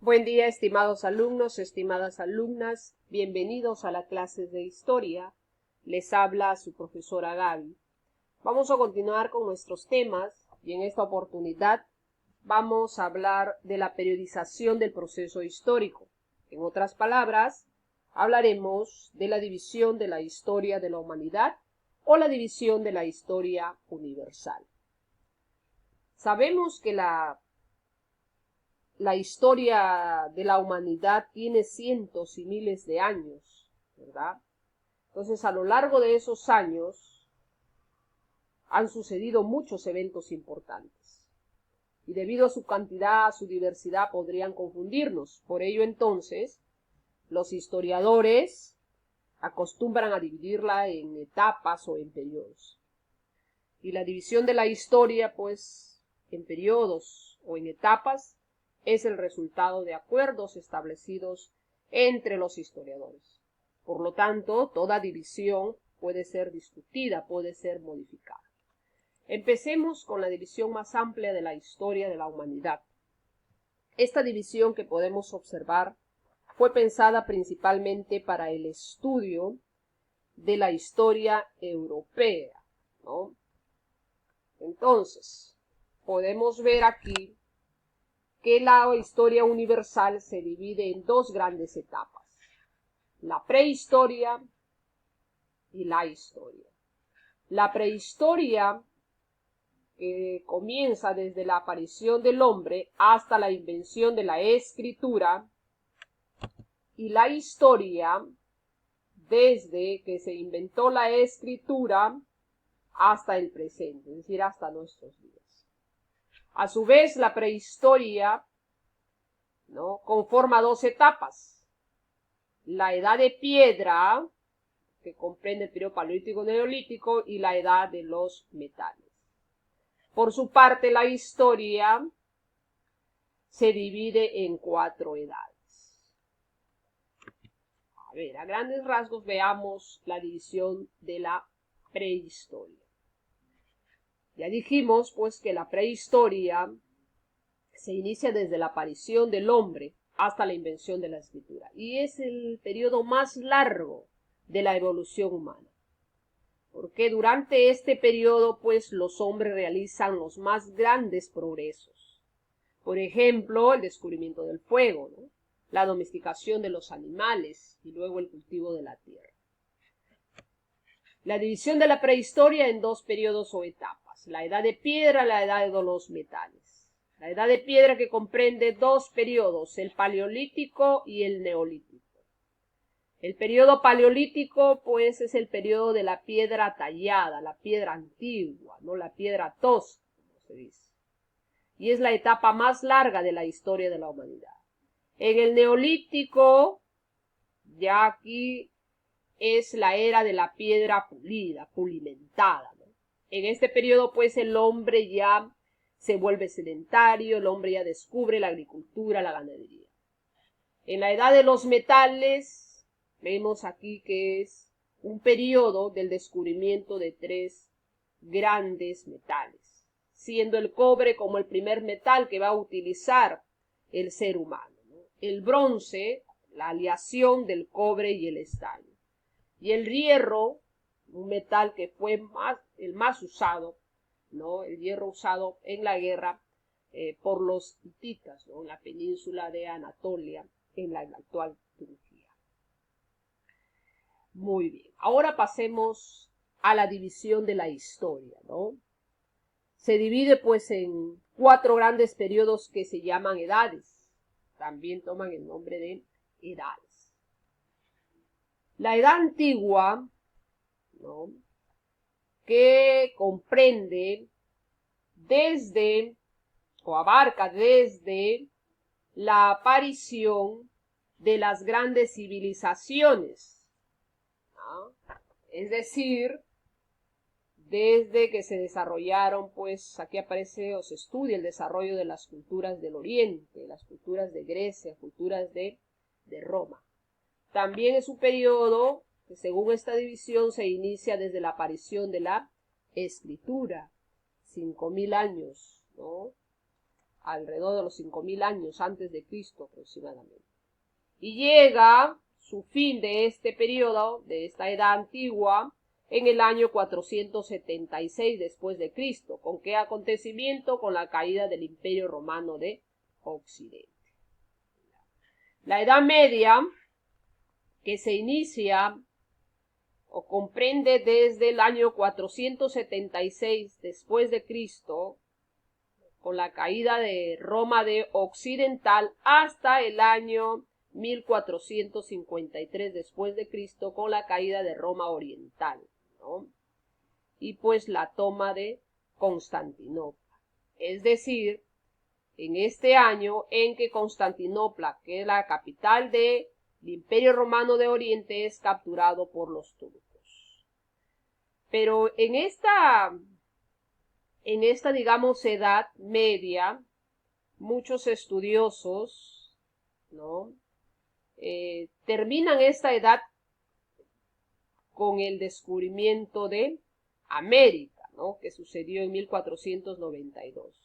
Buen día, estimados alumnos, estimadas alumnas. Bienvenidos a la clase de Historia. Les habla su profesora Gaby. Vamos a continuar con nuestros temas y en esta oportunidad vamos a hablar de la periodización del proceso histórico. En otras palabras, hablaremos de la división de la historia de la humanidad o la división de la historia universal. Sabemos que la historia de la humanidad tiene cientos y miles de años, ¿verdad? Entonces, a lo largo de esos años han sucedido muchos eventos importantes. Y debido a su cantidad, a su diversidad, podrían confundirnos. Por ello, entonces, los historiadores acostumbran a dividirla en etapas o en periodos. Y la división de la historia, pues, en periodos o en etapas, es el resultado de acuerdos establecidos entre los historiadores. Por lo tanto, toda división puede ser discutida, puede ser modificada. Empecemos con la división más amplia de la historia de la humanidad. Esta división que podemos observar fue pensada principalmente para el estudio de la historia europea, ¿no? Entonces, podemos ver aquí que la historia universal se divide en dos grandes etapas: la prehistoria y la historia. La prehistoria, que comienza desde la aparición del hombre hasta la invención de la escritura, y la historia, desde que se inventó la escritura hasta el presente, es decir, hasta nuestros días. A su vez, la prehistoria, ¿no?, conforma dos etapas: la edad de piedra, que comprende el periodo paleolítico neolítico, y la edad de los metales. Por su parte, la historia se divide en cuatro edades. A ver, a grandes rasgos veamos la división de la prehistoria. Ya dijimos, pues, que la prehistoria se inicia desde la aparición del hombre hasta la invención de la escritura, y es el periodo más largo de la evolución humana, porque durante este periodo, pues, los hombres realizan los más grandes progresos. Por ejemplo, el descubrimiento del fuego, ¿no?, la domesticación de los animales y luego el cultivo de la tierra. La división de la prehistoria en dos periodos o etapas: la edad de piedra, la edad de los metales. La edad de piedra, que comprende dos periodos, el paleolítico y el neolítico. El periodo paleolítico, pues, es el periodo de la piedra tallada, la piedra antigua, ¿no?, la piedra tosca, como se dice. Y es la etapa más larga de la historia de la humanidad. En el neolítico, ya aquí es la era de la piedra pulida, pulimentada, ¿no? En este periodo, pues, el hombre ya se vuelve sedentario, el hombre ya descubre la agricultura, la ganadería. En la edad de los metales, vemos aquí que es un periodo del descubrimiento de tres grandes metales, siendo el cobre como el primer metal que va a utilizar el ser humano, ¿no?, el bronce, la aleación del cobre y el estaño, y el hierro, un metal que fue el más usado, ¿no?, el hierro usado en la guerra por los hititas, ¿no?, en la península de Anatolia, en la actual Turquía. Muy bien, ahora pasemos a la división de la historia, ¿no? Se divide, pues, en cuatro grandes periodos que se llaman edades. También toman el nombre de edades. La edad antigua, ¿no?, que comprende desde, o abarca desde la aparición de las grandes civilizaciones, ¿no?, es decir, desde que se desarrollaron, pues, aquí aparece o se estudia el desarrollo de las culturas del Oriente, las culturas de Grecia, culturas de Roma. También es un periodo que, según esta división, se inicia desde la aparición de la escritura, 5000 años, ¿no?, alrededor de los 5000 años antes de Cristo aproximadamente. Y llega su fin de este periodo, de esta edad antigua, en el año 476 después de Cristo. ¿Con qué acontecimiento? Con la caída del Imperio Romano de Occidente. La Edad Media, que se inicia o comprende desde el año 476 después de Cristo, con la caída de Roma de Occidental, hasta el año 1453 después de Cristo, con la caída de Roma Oriental, ¿no? Y pues la toma de Constantinopla. Es decir, en este año en que Constantinopla, que es la capital del Imperio Romano de Oriente, es capturado por los turcos. Pero en esta, digamos, Edad Media, muchos estudiosos, ¿no?, terminan esta edad con el descubrimiento de América, ¿no?, que sucedió en 1492.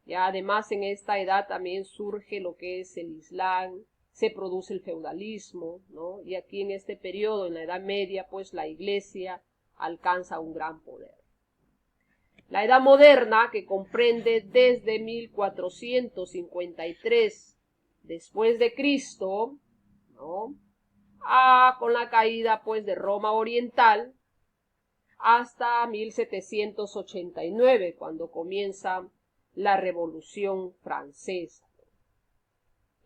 Ya además en esta edad también surge lo que es el Islam, se produce el feudalismo, ¿no? Y aquí en este periodo, en la Edad Media, pues la Iglesia alcanza un gran poder. La Edad Moderna, que comprende desde 1453 después de Cristo, ¿no?, con la caída pues de Roma Oriental, hasta 1789, cuando comienza la Revolución Francesa.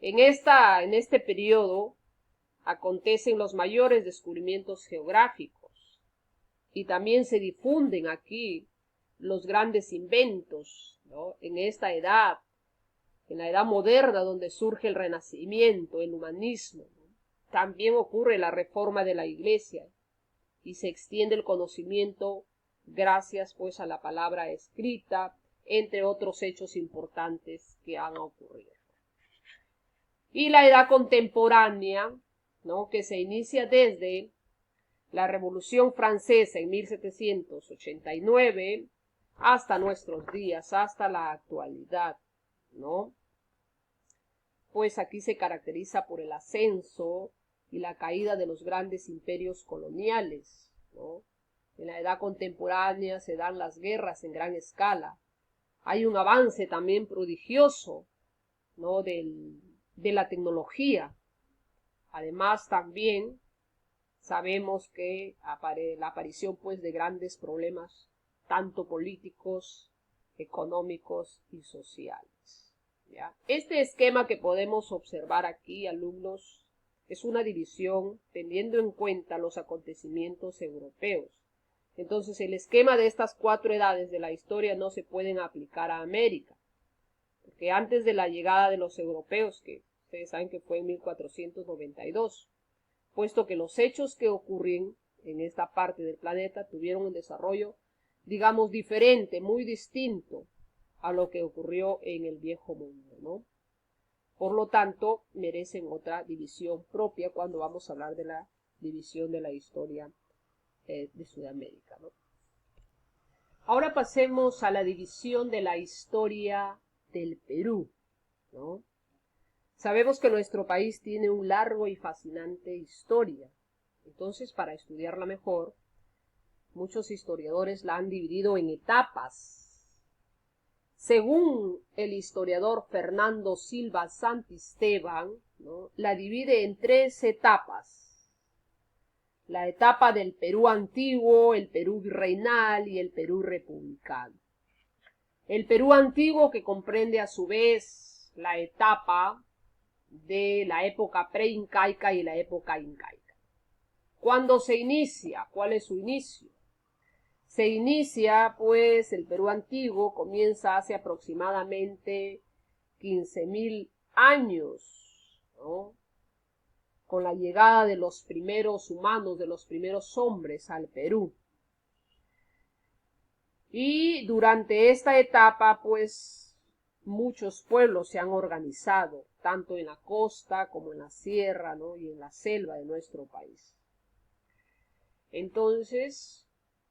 En este periodo acontecen los mayores descubrimientos geográficos y también se difunden aquí los grandes inventos, ¿no?, en esta edad, en la Edad Moderna, donde surge el Renacimiento, el humanismo, ¿no? También ocurre la reforma de la Iglesia y se extiende el conocimiento gracias pues a la palabra escrita, entre otros hechos importantes que han ocurrido. Y la edad contemporánea, ¿no?, que se inicia desde la Revolución Francesa en 1789 hasta nuestros días, hasta la actualidad, ¿no? Pues aquí se caracteriza por el ascenso y la caída de los grandes imperios coloniales, ¿no? En la edad contemporánea se dan las guerras en gran escala. Hay un avance también prodigioso, ¿no?, de la tecnología. Además también sabemos que la aparición pues de grandes problemas, tanto políticos, económicos y sociales, ¿ya? Este esquema que podemos observar aquí, alumnos, es una división teniendo en cuenta los acontecimientos europeos. Entonces el esquema de estas 4 edades de la historia no se pueden aplicar a América, porque antes de la llegada de los europeos, que ustedes saben que fue en 1492, puesto que los hechos que ocurren en esta parte del planeta tuvieron un desarrollo, digamos, diferente, muy distinto a lo que ocurrió en el viejo mundo, ¿no? Por lo tanto, merecen otra división propia cuando vamos a hablar de la división de la historia de Sudamérica, ¿no? Ahora pasemos a la división de la historia del Perú, ¿no? Sabemos que nuestro país tiene un largo y fascinante historia. Entonces, para estudiarla mejor, muchos historiadores la han dividido en etapas. Según el historiador Fernando Silva Santisteban, ¿no?, la divide en 3 etapas. La etapa del Perú antiguo, el Perú virreinal y el Perú republicano. El Perú antiguo, que comprende a su vez la etapa de la época preincaica y la época incaica. ¿Cuándo se inicia? ¿Cuál es su inicio? Se inicia, pues, el Perú antiguo comienza hace aproximadamente 15.000 años, ¿no?, con la llegada de los primeros humanos, de los primeros hombres al Perú. Y durante esta etapa, pues, muchos pueblos se han organizado, tanto en la costa como en la sierra, ¿no?, y en la selva de nuestro país. Entonces,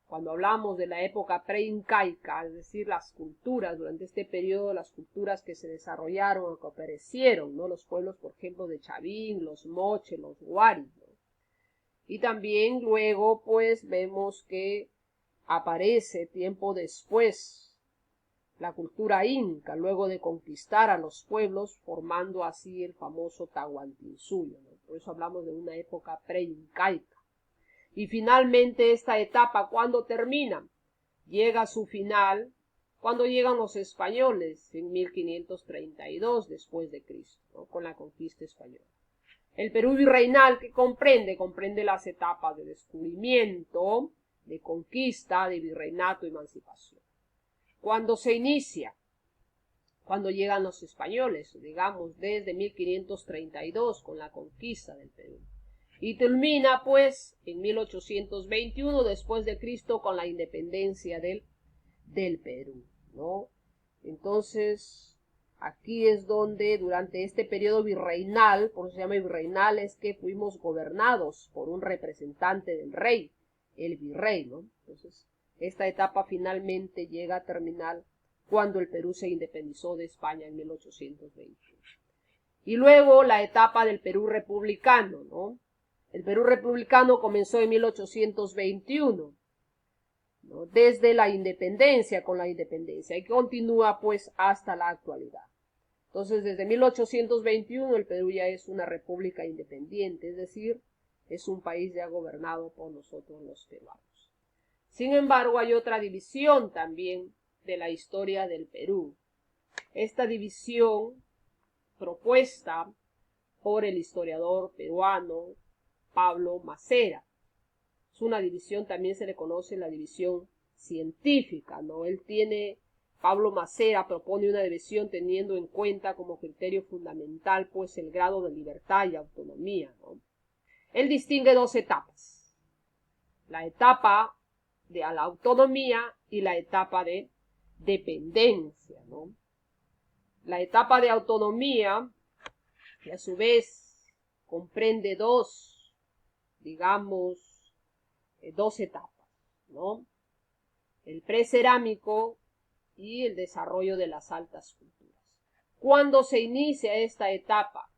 Cuando hablamos de la época preincaica, es decir, las culturas, durante este periodo, las culturas que se desarrollaron o que aparecieron, ¿no? Los pueblos, por ejemplo, de Chavín, los moche, los huaris, ¿no? Y también luego, pues, vemos que aparece tiempo después la cultura inca, luego de conquistar a los pueblos, formando así el famoso Tahuantinsuyo, ¿no? Por eso hablamos de una época preincaica. Y finalmente esta etapa, ¿cuándo termina? Llega a su final cuando llegan los españoles en 1532 después de Cristo, ¿no? Con la conquista española. El Perú virreinal, que comprende las etapas de descubrimiento, de conquista, de virreinato, emancipación. Cuando se inicia, cuando llegan los españoles, digamos desde 1532 con la conquista del Perú. Y termina pues en 1821 después de Cristo con la independencia del Perú, ¿no? Entonces, aquí es donde durante este periodo virreinal, por eso se llama virreinal, es que fuimos gobernados por un representante del rey, el virrey, ¿no? Entonces, esta etapa finalmente llega a terminar cuando el Perú se independizó de España en 1821. Y luego la etapa del Perú republicano, ¿no? El Perú republicano comenzó en 1821, ¿no? Desde la independencia, con la independencia, y continúa pues hasta la actualidad. Entonces, desde 1821 el Perú ya es una república independiente, es decir, es un país ya gobernado por nosotros los peruanos. Sin embargo, hay otra división también de la historia del Perú. Esta división propuesta por el historiador peruano Pablo Macera. Es una división, también se le conoce la división científica, ¿no? Pablo Macera propone una división teniendo en cuenta como criterio fundamental, pues, el grado de libertad y autonomía, ¿no? Él distingue dos etapas: la etapa de la autonomía y la etapa de dependencia, ¿no? La etapa de autonomía, que a su vez comprende dos etapas, ¿no? El precerámico y el desarrollo de las altas culturas. ¿Cuándo se inicia esta etapa?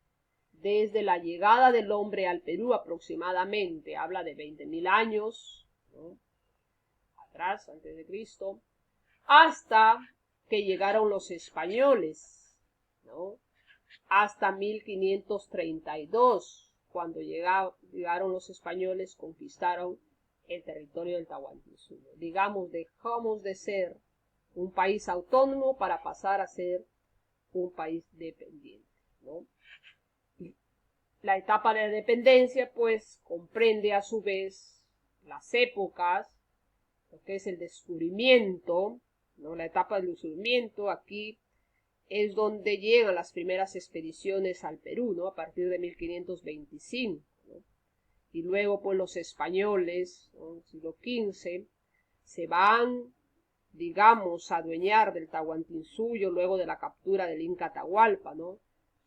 Desde la llegada del hombre al Perú aproximadamente, habla de 20.000 años, ¿no? Atrás, antes de Cristo, hasta que llegaron los españoles, ¿no? Hasta 1532, cuando llegaron los españoles, conquistaron el territorio del Tahuantinsuyo. Digamos, dejamos de ser un país autónomo para pasar a ser un país dependiente, ¿no? La etapa de dependencia, pues, comprende a su vez las épocas, lo que es el descubrimiento, ¿no? La etapa del descubrimiento, aquí es donde llegan las primeras expediciones al Perú, ¿no? A partir de 1525, ¿no? Y luego, pues, los españoles, ¿no? En el siglo XV, se van, digamos, a adueñar del Tahuantinsuyo luego de la captura del Inca Atahualpa, ¿no? O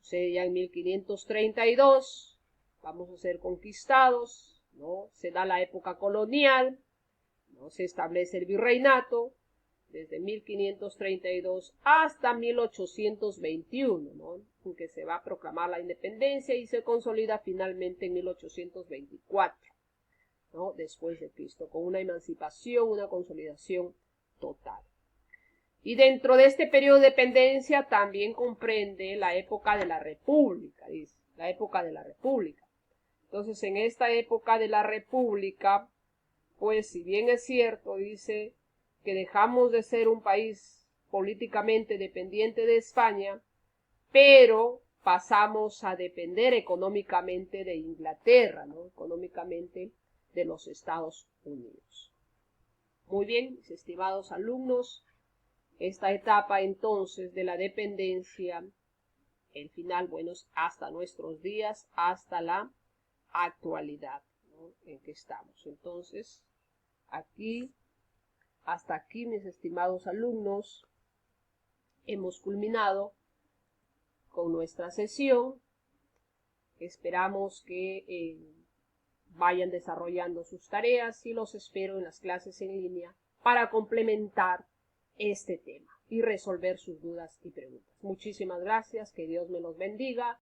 sea, ya en 1532 vamos a ser conquistados, ¿no? Se da la época colonial, ¿no? Se establece el virreinato desde 1532 hasta 1821, ¿no? En que se va a proclamar la independencia y se consolida finalmente en 1824, ¿no? Después de Cristo, con una emancipación, una consolidación total. Y dentro de este periodo de dependencia también comprende la época de la República, dice, la época de la República. Entonces, en esta época de la República, pues, si bien es cierto, dice, que dejamos de ser un país políticamente dependiente de España, pero pasamos a depender económicamente de Inglaterra, ¿no? Económicamente de los Estados Unidos. Muy bien, mis estimados alumnos, esta etapa entonces de la dependencia, el final, bueno, hasta nuestros días, hasta la actualidad, ¿no? En que estamos. Entonces, hasta aquí, mis estimados alumnos, hemos culminado con nuestra sesión. Esperamos que vayan desarrollando sus tareas y los espero en las clases en línea para complementar este tema y resolver sus dudas y preguntas. Muchísimas gracias, que Dios me los bendiga.